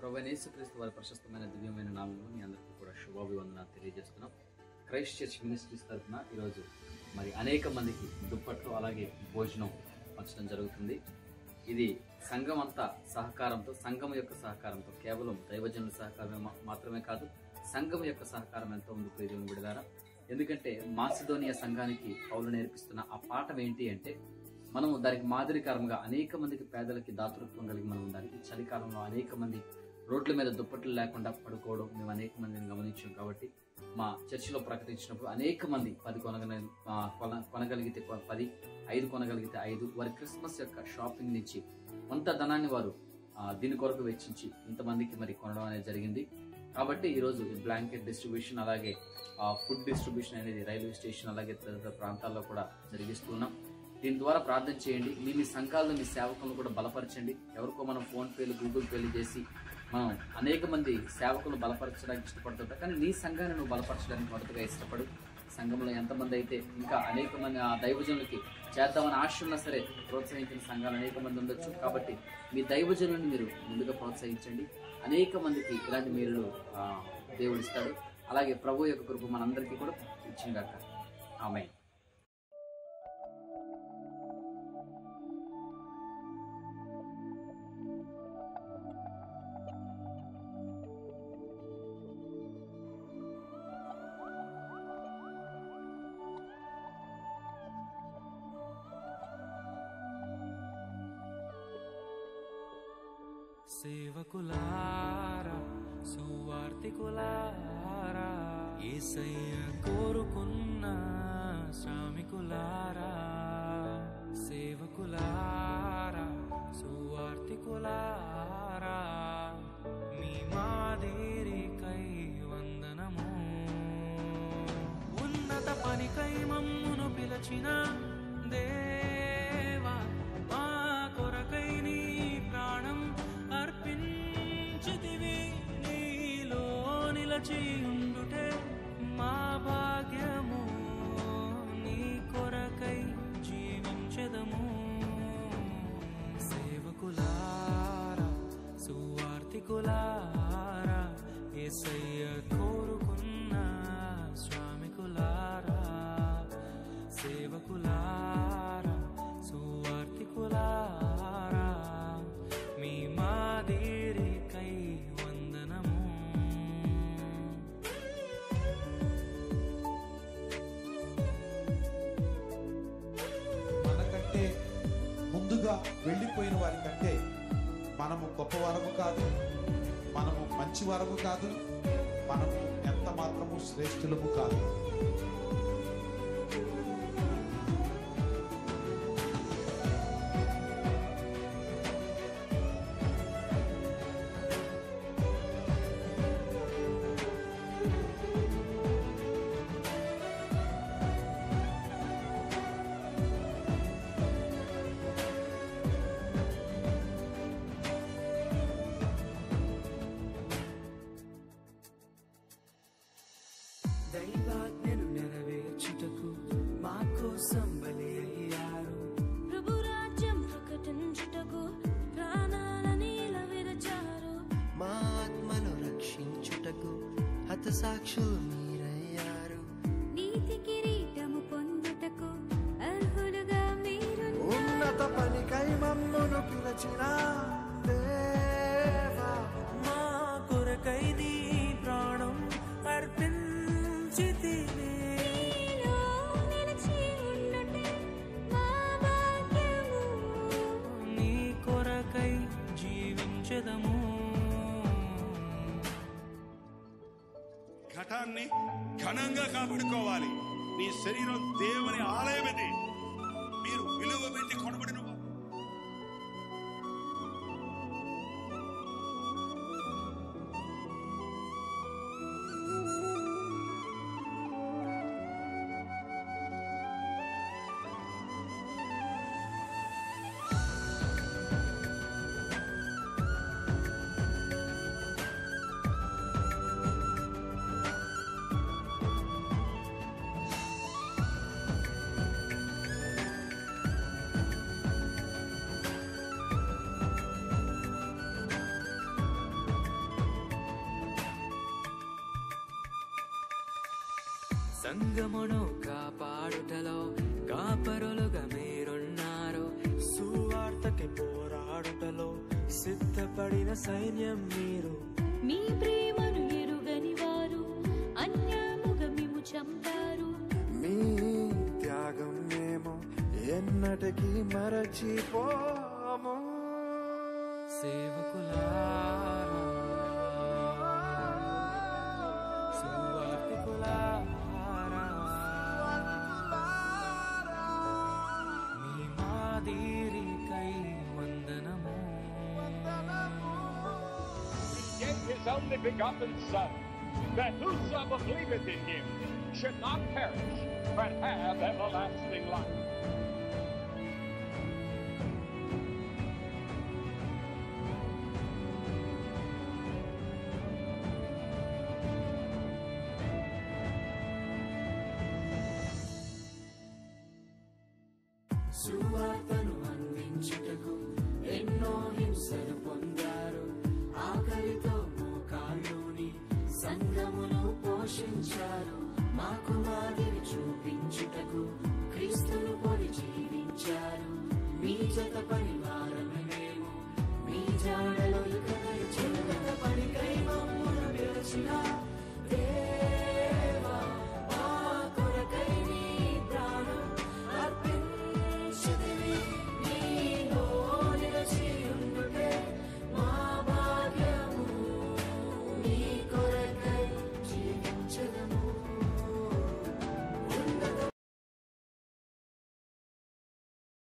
ప్రభువైన యేసుక్రీస్తు వారి ప్రశస్తమైన దివ్యమైన నామములో మీ అందరికీ కూడా శుభాభివందనాలు తెలియజేస్తున్నాం. క్రైస్ట్ చర్చ్ మినిస్ట్రీస్ తరఫున ఈరోజు మరి అనేక మందికి దుప్పట్లు అలాగే భోజనం పంచడం జరుగుతుంది. ఇది సంఘం అంతా సహకారంతో, సంఘం యొక్క సహకారంతో, కేవలం దైవజనుల సహకారం మాత్రమే కాదు, సంఘం యొక్క సహకారం ఎంతో ఉంది ప్రియమైన బిడ్డలారా. ఎందుకంటే మాసిదోనియా సంఘానికి పౌలు నేర్పిస్తున్న ఆ పాఠం ఏంటి అంటే, మనము దానికి మాదిరికరంగా అనేక మందికి పేదలకి దాతృత్వం కలిగి మనం ఉండాలి. ఈ చలికాలంలో అనేక మంది రోడ్ల మీద దుప్పట్లు లేకుండా పడుకోవడం మేము అనేక మందిని గమనించాం. కాబట్టి మా చర్చిలో ప్రకటించినప్పుడు అనేక మంది 10 కొనగలిగితే 10, 5 కొనగలిగితే 5 వారి క్రిస్మస్ యొక్క షాపింగ్ నుంచి కొంత ధనాన్ని వారు దీని కొరకు వెచ్చించి ఇంతమందికి మరి కొనడం అనేది జరిగింది. కాబట్టి ఈరోజు ఈ బ్లాంకెట్ డిస్ట్రిబ్యూషన్ అలాగే ఫుడ్ డిస్ట్రిబ్యూషన్ అనేది రైల్వే స్టేషన్ అలాగే తదితర ప్రాంతాల్లో కూడా జరిగిస్తున్నాం. దీని ద్వారా ప్రార్థన చేయండి. మీ సంఘాల్లో మీ సేవకులను కూడా బలపరచండి. ఎవరికో మనం ఫోన్ పేలు, గూగుల్ పేలు చేసి మనం అనేక మంది సేవకులను బలపరచడానికి ఇష్టపడుతుంటాం. కానీ నీ సంఘాన్ని నువ్వు బలపరచడానికి మొదటగా ఇష్టపడు. సంఘంలో ఎంతమంది అయితే ఇంకా అనేక మంది ఆ దైవజనులకి చేద్దామని ఆశ ఉన్నా సరే ప్రోత్సహించిన సంఘాలు అనేక మంది ఉండొచ్చు. కాబట్టి మీ దైవజనులను మీరు ముందుగా ప్రోత్సహించండి. అనేక మందికి ఇలాంటి మేలులు దేవుడు ఇస్తాడు. అలాగే ప్రభు యొక్క కృప మనందరికీ కూడా ఇచ్చిందాక. ఆమేన్. సేవకులారా, సువార్తికులారా, యేసయ్య కోరుకున్న శ్రామికులారా, సేవకులారా, సువార్తికులారా, మీ మాదిరికై వందనము. ఉన్నత పనికై మమ్మును పిలచిన దేవా, మా కొరకై నీ ప్రాణం అర్పించితివి. నీలో నిలచి ఉండుటే మా భాగ్యము, నీ కొరకై జీవించెదము. సేవకులారా, సువార్తికులారా, యేసయ్య కోరుకున్న శ్రామికులారా, సేవకులారా, సువార్తికులారా, మీ మాదిరికై వందనము. మనకంటే ముందుగా వెళ్ళిపోయిన వారి కంటే మనము గొప్పవారము కాదు, మనము మంచివారము కాదు, మనము ఎంత మాత్రము శ్రేష్ఠులము కాదు. దైవాజ్ఞను నెరవేర్చుటకు మా కోసం బలి అయ్యారు. ప్రభు రాజ్యం ప్రకటించుటకు ప్రాణాలనీల విరచారు. మా ఆత్మను రక్షించుటకు హతసాక్షులు మీరయ్యారు. నీతి కిరీటము పొందుటకు అర్హులుగా మీరు. ఉన్నత పనికై మమ్మును పిలచిన దేవా, మా కొరకై నీ ప్రాణం అర్పించితివి. నీలో నిలిచి ఉండుటే మా భాగ్యము, నీ కొరకై జీవించెదము. ఘటాన్ని ఘనంగా కాపాడుకోవాలి. నీ శరీరం దేవుని ఆలయమని మీరు విలువ పెట్టి కొనబడిన వారు. సంగమును కాపాడుటలో కాపరులుగా మీరున్నారు. సువార్తకి పోరాడుటలో సిద్ధపడిన సైన్యం మీరు. మీ ప్రేమను ఎరుగని వారు అన్యాయముగా మిమ్ము చంపారు. మీ త్యాగం మేము ఎన్నటికీ మరచిపోము. సేవకులారా, సువార్తికులారా, మీ మాదిరికై వందనము. He gave his only begotten Son, that whosoever believeth in him should not perish, but have everlasting life. సువార్తను అందించుటకు ఎన్నో హింసలు పొందారు. ఆకలితో మోకాళ్ళుని సంఘమును పోషించారు. మాకు మాదిరి చూపించుటకు క్రీస్తును పోలి జీవించారు. మీ జత పని